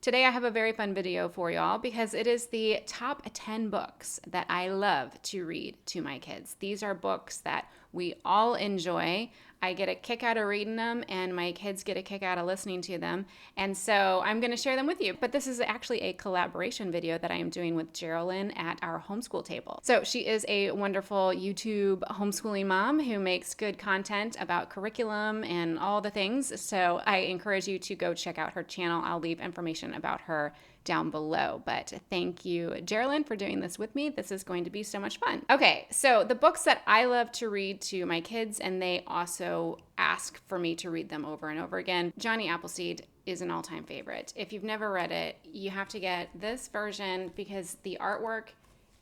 Today I have a very fun video for y'all because it is the top 10 books that I love to read to my kids. These are books that we all enjoy. I get a kick out of reading them and my kids get a kick out of listening to them. And so I'm going to share them with you. But this is actually a collaboration video that I am doing with Jerilyn at our Homeschool Table. So she is a wonderful YouTube homeschooling mom who makes good content about curriculum and all the things. So I encourage you to go check out her channel. I'll leave information about her down below. But thank you, Jerilyn, for doing this with me. This is going to be so much fun. Okay, so the books that I love to read to my kids, and they also ask for me to read them over and over again. Johnny Appleseed is an all-time favorite. If you've never read it, you have to get this version because the artwork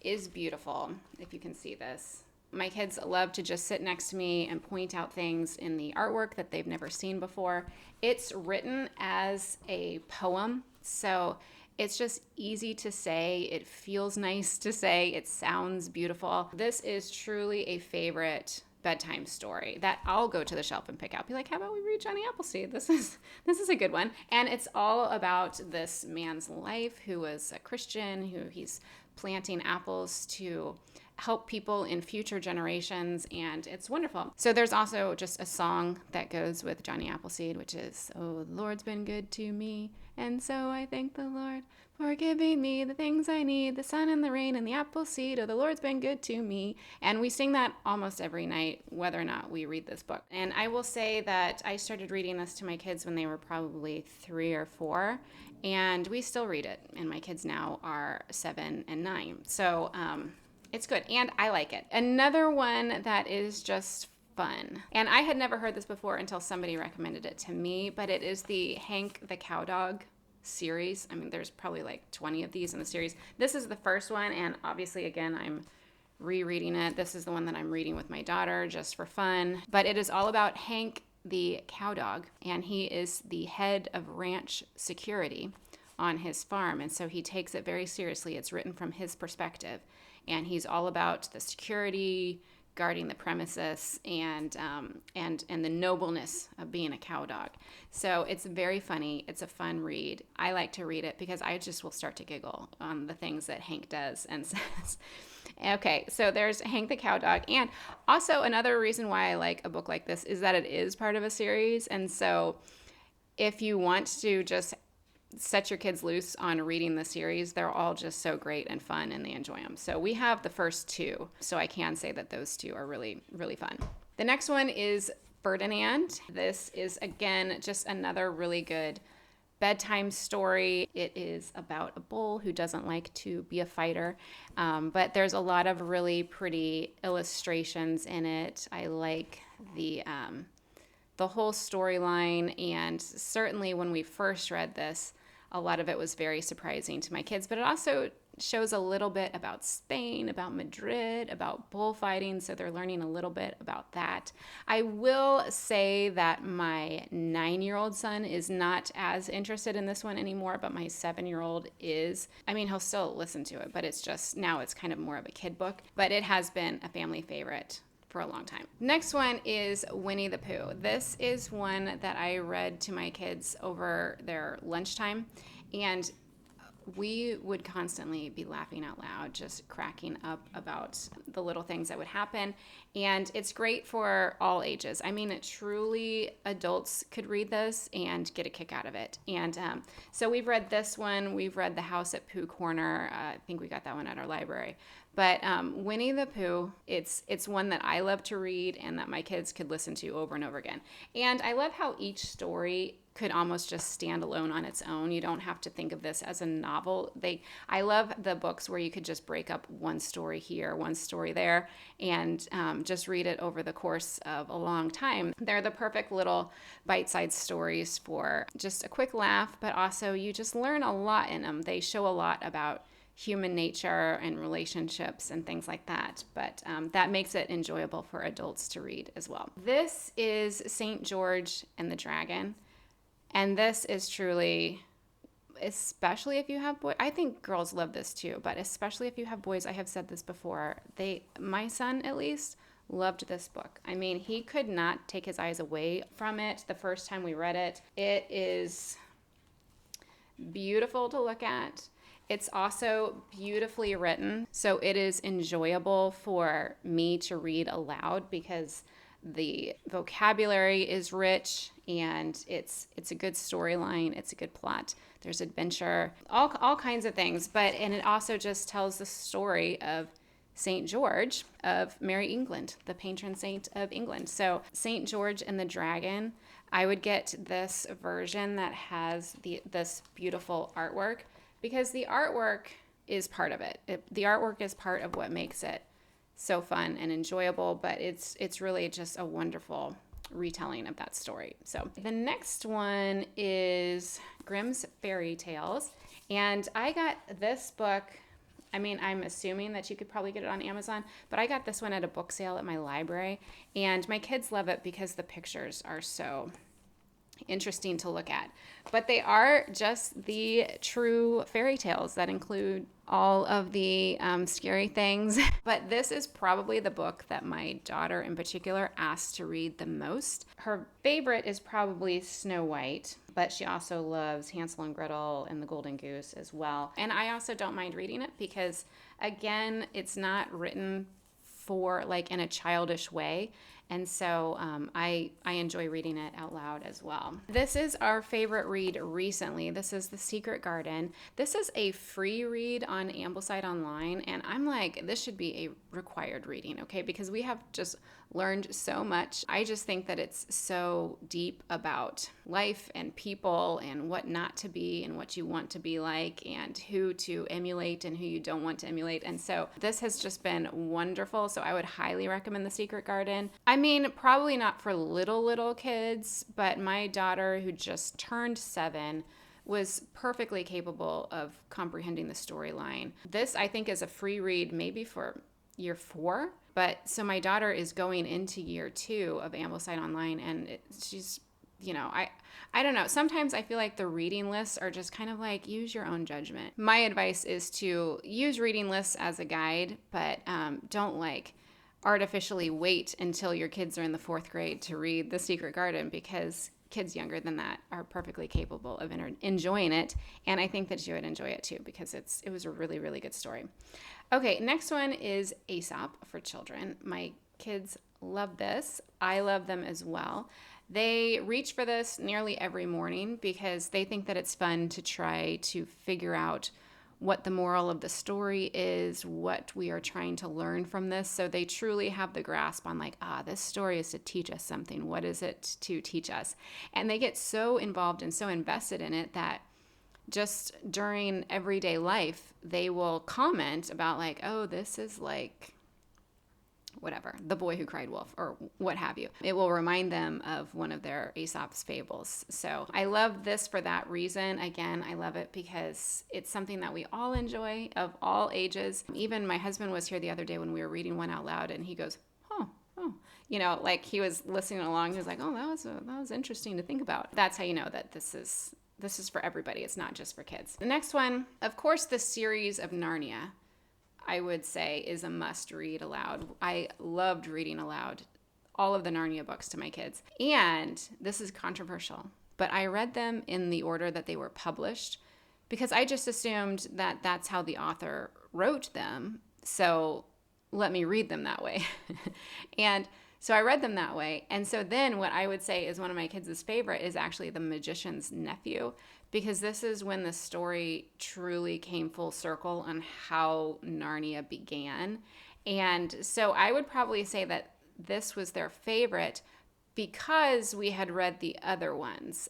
is beautiful, if you can see this. My kids love to just sit next to me and point out things in the artwork that they've never seen before. It's written as a poem, so it's just easy to say. It feels nice to say. It sounds beautiful. This is truly a favorite bedtime story that I'll go to the shelf and pick out. Be like, how about we read Johnny Appleseed? This is a good one. And it's all about this man's life who was a Christian, who he's planting apples to help people in future generations, and it's wonderful. So there's also just a song that goes with Johnny Appleseed, which is, oh, the Lord's been good to me, and so I thank the Lord for giving me the things I need, the sun and the rain and the apple seed. Oh, the Lord's been good to me. And we sing that almost every night, whether or not we read this book. And I will say that I started reading this to my kids when they were probably 3 or 4, and we still read it. And my kids now are 7 and 9. So it's good, and I like it. Another one that is just fun, and I had never heard this before until somebody recommended it to me, but it is the Hank the Cowdog series. I mean, there's probably like 20 of these in the series. This is the first one, and obviously, again, I'm rereading it. This is the one that I'm reading with my daughter just for fun, but it is all about Hank the Cowdog, and he is the head of ranch security on his farm, and so he takes it very seriously. It's written from his perspective, and he's all about the security, guarding the premises, and the nobleness of being a cow dog. So it's very funny. It's a fun read. I like to read it because I just will start to giggle on the things that Hank does and says. Okay, so there's Hank the Cow Dog. And also another reason why I like a book like this is that it is part of a series. And so if you want to just set your kids loose on reading the series, they're all just so great and fun, and they enjoy them. So we have the first 2, so I can say that those 2 are really, really fun. The next one is Ferdinand. This is, again, just another really good bedtime story. It is about a bull who doesn't like to be a fighter, but there's a lot of really pretty illustrations in it. I like the whole storyline, and certainly when we first read this, a lot of it was very surprising to my kids, but it also shows a little bit about Spain, about Madrid, about bullfighting, so they're learning a little bit about that. I will say that my 9-year-old son is not as interested in this one anymore, but my 7-year-old is. I mean, he'll still listen to it, but it's just, now it's kind of more of a kid book, but it has been a family favorite for a long time. Next one is Winnie the Pooh. This is one that I read to my kids over their lunchtime, and we would constantly be laughing out loud, just cracking up about the little things that would happen. And it's great for all ages. I mean, truly, adults could read this and get a kick out of it. And so we've read this one. We've read The House at Pooh Corner. I think we got that one at our library. But Winnie the Pooh, it's one that I love to read and that my kids could listen to over and over again. And I love how each story could almost just stand alone on its own. You don't have to think of this as a novel. I love the books where you could just break up one story here, one story there, and just read it over the course of a long time. They're the perfect little bite-sized stories for just a quick laugh, but also you just learn a lot in them. They show a lot about human nature and relationships and things like that, but that makes it enjoyable for adults to read as well. This is St. George and the Dragon. And this is truly, especially if you have boys, I think girls love this too, but especially if you have boys, I have said this before, my son at least, loved this book. I mean, he could not take his eyes away from it the first time we read it. It is beautiful to look at. It's also beautifully written, so it is enjoyable for me to read aloud because the vocabulary is rich and it's a good storyline, it's a good plot. There's adventure, all kinds of things, and it also just tells the story of St. George of Merry England, the patron saint of England. So St. George and the Dragon, I would get this version that has this beautiful artwork because the artwork is part of it. The artwork is part of what makes it so fun and enjoyable, but it's really just a wonderful retelling of that story. So the next one is Grimm's Fairy Tales, and I got this book. I mean, I'm assuming that you could probably get it on Amazon, but I got this one at a book sale at my library, and my kids love it because the pictures are so interesting to look at. But they are just the true fairy tales that include all of the scary things. But this is probably the book that my daughter in particular asked to read the most. Her favorite is probably Snow White, but she also loves Hansel and Gretel and the Golden Goose as well. And I also don't mind reading it because, again, it's not written for like in a childish way. And so I enjoy reading it out loud as well. This is our favorite read recently. This is The Secret Garden. This is a free read on Appleseed Online. And I'm like, this should be a required reading, okay? Because we have just learned so much. I just think that it's so deep about life and people and what not to be and what you want to be like and who to emulate and who you don't want to emulate. And so this has just been wonderful. So I would highly recommend The Secret Garden. I mean, probably not for little kids, but my daughter who just turned 7 was perfectly capable of comprehending the storyline. This, I think, is a free read maybe for year 4. But so my daughter is going into year 2 of Appleseed Online, and she's, you know, I don't know. Sometimes I feel like the reading lists are just kind of like, use your own judgment. My advice is to use reading lists as a guide, but don't like artificially wait until your kids are in the 4th grade to read The Secret Garden, because kids younger than that are perfectly capable of enjoying it. And I think that you would enjoy it too, because it was a really, really good story. Okay, next one is Aesop for children. My kids love this. I love them as well. They reach for this nearly every morning because they think that it's fun to try to figure out what the moral of the story is, what we are trying to learn from this. So they truly have the grasp on like, this story is to teach us something. What is it to teach us? And they get so involved and so invested in it that just during everyday life, they will comment about like, oh, this is like whatever, The Boy Who Cried Wolf, or what have you. It will remind them of one of their Aesop's fables. So I love this for that reason. Again, I love it because it's something that we all enjoy of all ages. Even my husband was here the other day when we were reading one out loud, and he goes, oh, you know, like he was listening along. He was like, oh, that was interesting to think about. That's how you know that this is for everybody. It's not just for kids. The next one, of course, the series of Narnia, I would say, is a must read aloud. I loved reading aloud all of the Narnia books to my kids. And this is controversial, but I read them in the order that they were published because I just assumed that that's how the author wrote them. So let me read them that way. And so I read them that way. And so then what I would say is one of my kids' favorite is actually The Magician's Nephew, because this is when the story truly came full circle on how Narnia began. And so I would probably say that this was their favorite because we had read the other ones.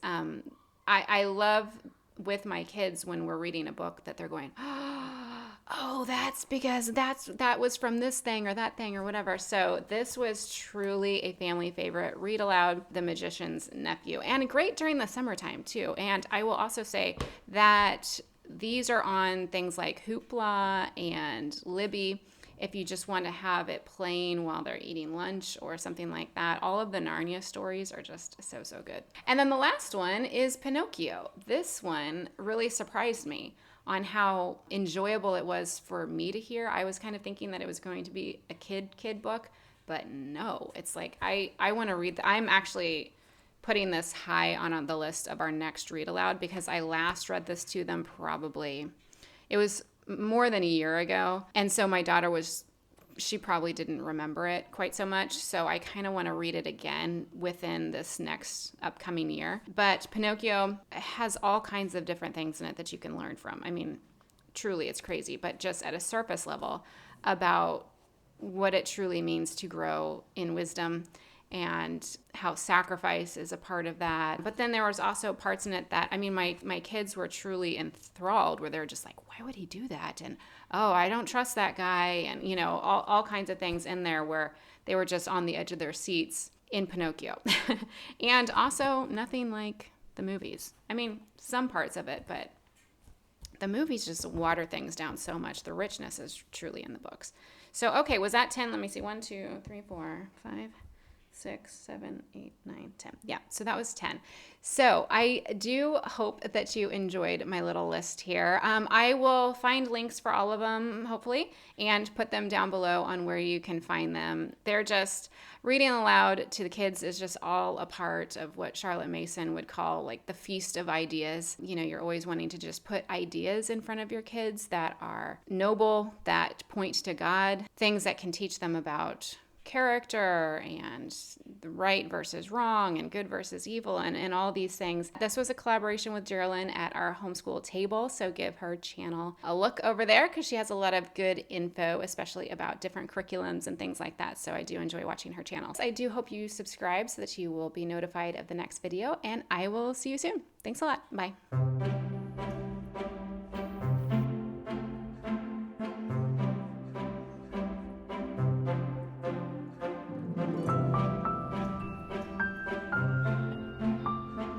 I love with my kids when we're reading a book that they're going, oh, that's because that was from this thing or that thing or whatever. So this was truly a family favorite. Read aloud The Magician's Nephew, and great during the summertime too. And I will also say that these are on things like Hoopla and Libby. If you just want to have it playing while they're eating lunch or something like that, all of the Narnia stories are just so good. And then the last one is Pinocchio. This one really surprised me on how enjoyable it was for me to hear. I was kind of thinking that it was going to be a kid book, but no, it's like I want to read. I'm actually putting this high on the list of our next read aloud because I last read this to them it was more than a year ago. And so my daughter she probably didn't remember it quite so much. So I kind of want to read it again within this next upcoming year. But Pinocchio has all kinds of different things in it that you can learn from. I mean, truly, it's crazy, but just at a surface level about what it truly means to grow in wisdom and how sacrifice is a part of that. But then there was also parts in it that, I mean, my kids were truly enthralled, where they're just like, why would he do that? And, oh, I don't trust that guy. And, you know, all kinds of things in there where they were just on the edge of their seats in Pinocchio. And also nothing like the movies. I mean, some parts of it, but the movies just water things down so much. The richness is truly in the books. So, okay, was that 10? Let me see. 1, 2, 3, 4, 5, 6, 7, 8, 9, 10. Yeah, so that was 10. So I do hope that you enjoyed my little list here. I will find links for all of them, hopefully, and put them down below on where you can find them. They're just, reading aloud to the kids is just all a part of what Charlotte Mason would call like the feast of ideas. You know, you're always wanting to just put ideas in front of your kids that are noble, that point to God, things that can teach them about character and the right versus wrong and good versus evil and all these things. This was a collaboration with Jerilyn at Our Homeschool Table, so give her channel a look over there because she has a lot of good info, especially about different curriculums and things like that. So I do enjoy watching her channels. I do hope you subscribe so that you will be notified of the next video, and I will see you soon. Thanks a lot. Bye.